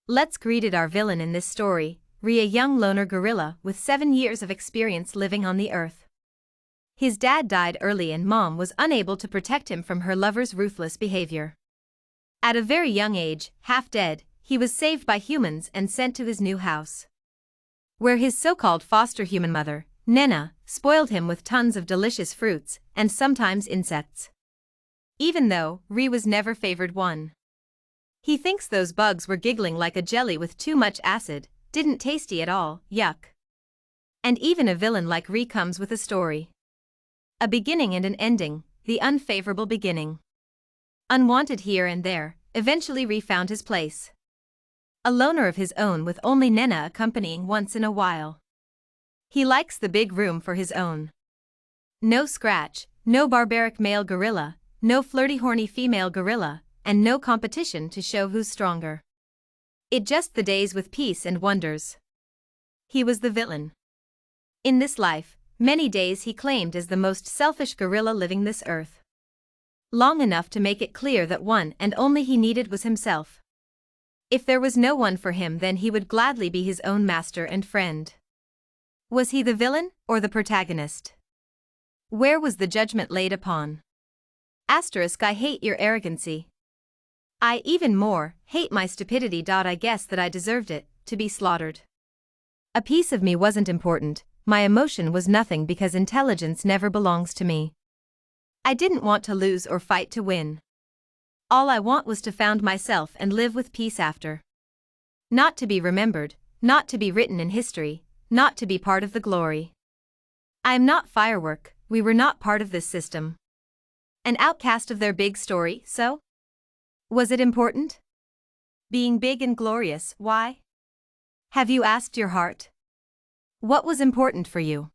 Let's greet our villain in this story, Ree, a young loner gorilla with 7 years of experience living on the earth. His dad died early and mom was unable to protect him from her lover's ruthless behavior. At a very young age, half dead, he was saved by humans and sent to his new house, where his so-called foster human mother, Nena, spoiled him with tons of delicious fruits and sometimes insects. Even though Ree was never favored one. He thinks those bugs were giggling like a jelly with too much acid, didn't tasty at all, yuck. And even a villain like Ree comes with a story. A beginning and an ending, the unfavorable beginning. Unwanted here and there, eventually Ree found his place. A loner of his own with only Nena accompanying once in a while. He likes the big room for his own. No scratch, no barbaric male gorilla, no flirty horny female gorilla, and no competition to show who's stronger. It just the days with peace and wonders. He was the villain. In this life, many days he claimed as the most selfish gorilla living this earth. Long enough to make it clear that one and only he needed was himself. If there was no one for him, then he would gladly be his own master and friend. Was he the villain or the protagonist? Where was the judgment laid upon? I hate your arrogancy. I even more hate my stupidity. I guess that I deserved it, to be slaughtered. A piece of me wasn't important, my emotion was nothing because intelligence never belongs to me. I didn't want to lose or fight to win. All I want was to found myself and live with peace after. Not to be remembered, not to be written in history, not to be part of the glory. I am not firework, we were not part of this system. An outcast of their big story, so? Was it important? Being big and glorious, why? Have you asked your heart? What was important for you?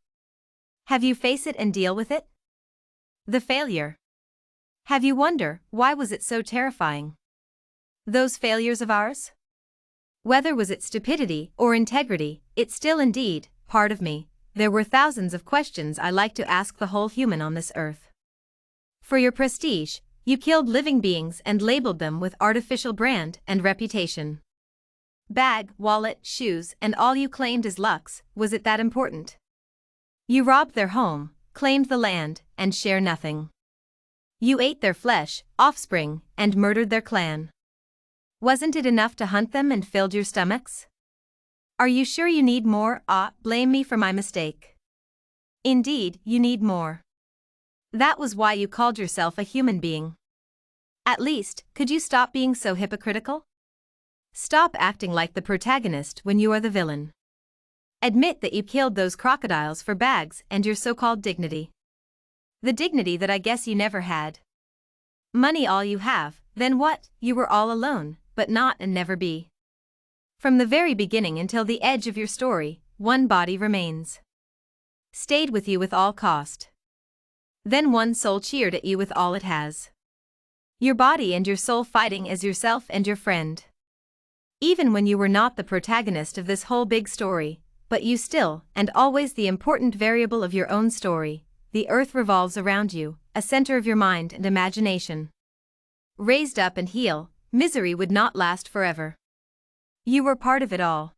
Have you face it and deal with it? The failure. Have you wonder, why was it so terrifying? Those failures of ours? Whether was it stupidity or integrity, it's still indeed, part of me. There were thousands of questions I like to ask the whole human on this earth. For your prestige, you killed living beings and labeled them with artificial brand and reputation. Bag, wallet, shoes, and all you claimed as lux, was it that important? You robbed their home, claimed the land, and share nothing. You ate their flesh, offspring, and murdered their clan. Wasn't it enough to hunt them and filled your stomachs? Are you sure you need more? Blame me for my mistake. Indeed, you need more. That was why you called yourself a human being. At least, could you stop being so hypocritical? Stop acting like the protagonist when you are the villain. Admit that you killed those crocodiles for bags and your so-called dignity. The dignity that I guess you never had. Money all you have, then what? You were all alone, but not and never be. From the very beginning until the edge of your story, one body remains. Stayed with you with all cost. Then one soul cheered at you with all it has. Your body and your soul fighting as yourself and your friend. Even when you were not the protagonist of this whole big story, but you still and always the important variable of your own story, the earth revolves around you, a center of your mind and imagination. Raised up and heal, misery would not last forever. You were part of it all.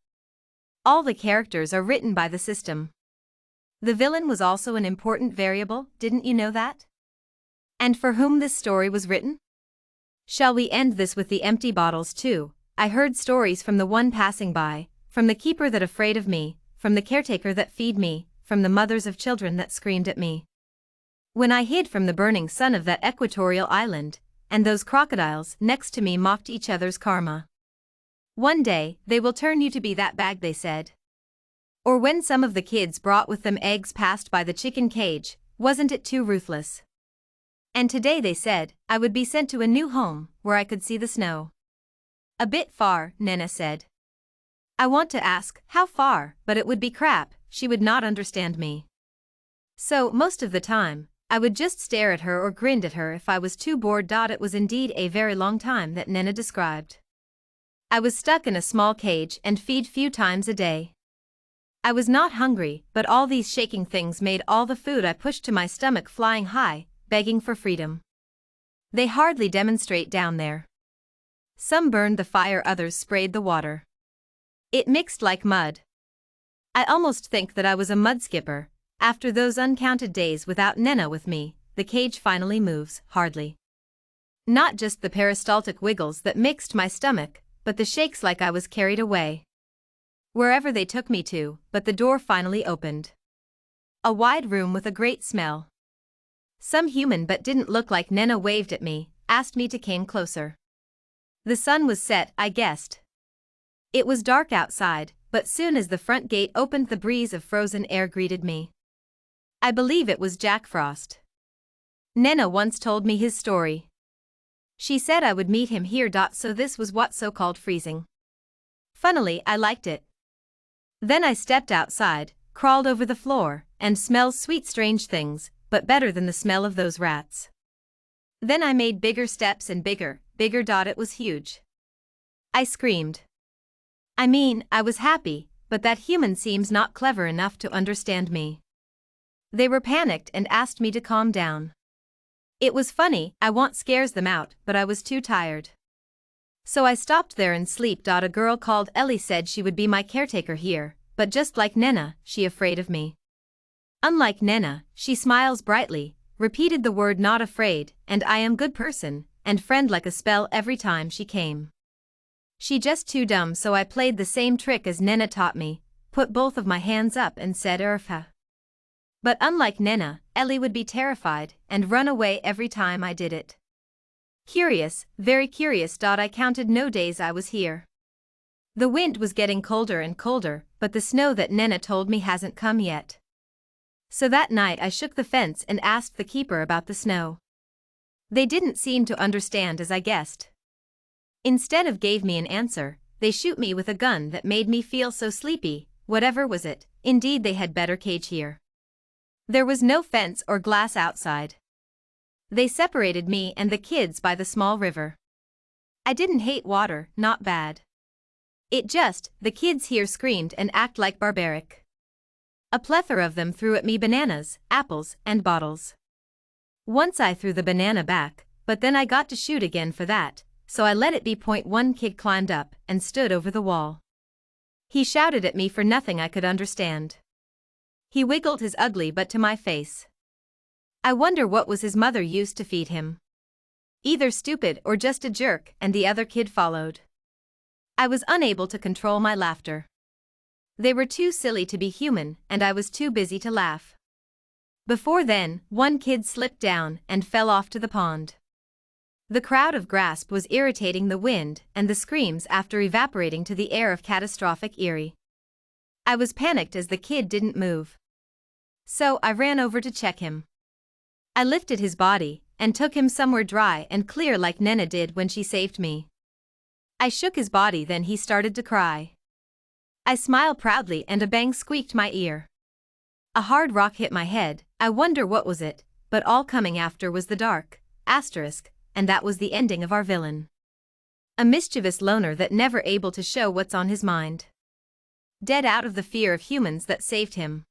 All the characters are written by the system. The villain was also an important variable, didn't you know that? And for whom this story was written? Shall we end this with the empty bottles too? I heard stories from the one passing by, from the keeper that afraid of me, from the caretaker that feed me, from the mothers of children that screamed at me. When I hid from the burning sun of that equatorial island, and those crocodiles next to me mocked each other's karma. One day, they will turn you to be that bag, they said. Or when some of the kids brought with them eggs passed by the chicken cage, wasn't it too ruthless? And today they said, I would be sent to a new home, where I could see the snow. A bit far, Nena said. I want to ask, how far, but it would be crap, she would not understand me. So, most of the time, I would just stare at her or grinned at her if I was too bored. It was indeed a very long time that Nena described. I was stuck in a small cage and feed few times a day. I was not hungry, but all these shaking things made all the food I pushed to my stomach flying high, begging for freedom. They hardly demonstrate down there. Some burned the fire, others sprayed the water. It mixed like mud. I almost think that I was a mud skipper. After those uncounted days without Nena with me, the cage finally moves, hardly. Not just the peristaltic wiggles that mixed my stomach, but the shakes like I was carried away. Wherever they took me to, but the door finally opened. A wide room with a great smell. Some human but didn't look like Nena waved at me, asked me to come closer. The sun was set, I guessed. It was dark outside, but soon as the front gate opened, the breeze of frozen air greeted me. I believe it was Jack Frost. Nena once told me his story. She said I would meet him here. So this was what so-called freezing. Funnily, I liked it. Then I stepped outside, crawled over the floor, and smelled sweet strange things, but better than the smell of those rats. Then I made bigger steps and bigger. It was huge. I screamed. I mean, I was happy, but that human seems not clever enough to understand me. They were panicked and asked me to calm down. It was funny, I want scares them out, but I was too tired. So I stopped there and sleep. A girl called Ellie said she would be my caretaker here, but just like Nena, she afraid of me. Unlike Nena, she smiles brightly, repeated the word not afraid, and I am good person, and friend like a spell every time she came. She just too dumb, so I played the same trick as Nena taught me, put both of my hands up and said Urfa. But unlike Nena, Ellie would be terrified and run away every time I did it. Curious, very curious. I counted no days I was here. The wind was getting colder and colder, but the snow that Nena told me hasn't come yet. So that night I shook the fence and asked the keeper about the snow. They didn't seem to understand as I guessed. Instead of gave me an answer, they shoot me with a gun that made me feel so sleepy. Whatever was it, indeed they had better cage here. There was no fence or glass outside. They separated me and the kids by the small river. I didn't hate water, not bad. It just, the kids here screamed and act like barbaric. A plethora of them threw at me bananas, apples, and bottles. Once I threw the banana back, but then I got to shoot again for that, so I let it be. One kid climbed up and stood over the wall. He shouted at me for nothing I could understand. He wiggled his ugly butt to my face. I wonder what was his mother used to feed him. Either stupid or just a jerk, and the other kid followed. I was unable to control my laughter. They were too silly to be human, and I was too busy to laugh. Before then, one kid slipped down and fell off to the pond. The crowd of grasp was irritating the wind and the screams after evaporating to the air of catastrophic eerie. I was panicked as the kid didn't move. So I ran over to check him. I lifted his body and took him somewhere dry and clear like Nena did when she saved me. I shook his body, then he started to cry. I smiled proudly and a bang squeaked my ear. A hard rock hit my head. I wonder what was it, but all coming after was the dark, and that was the ending of our villain. A mischievous loner that never able to show what's on his mind. Dead out of the fear of humans that saved him.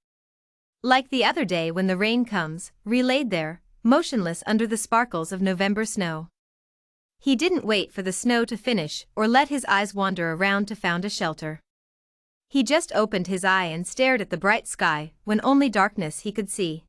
Like the other day when the rain comes, relayed there, motionless under the sparkles of November snow. He didn't wait for the snow to finish or let his eyes wander around to find a shelter. He just opened his eye and stared at the bright sky when only darkness he could see.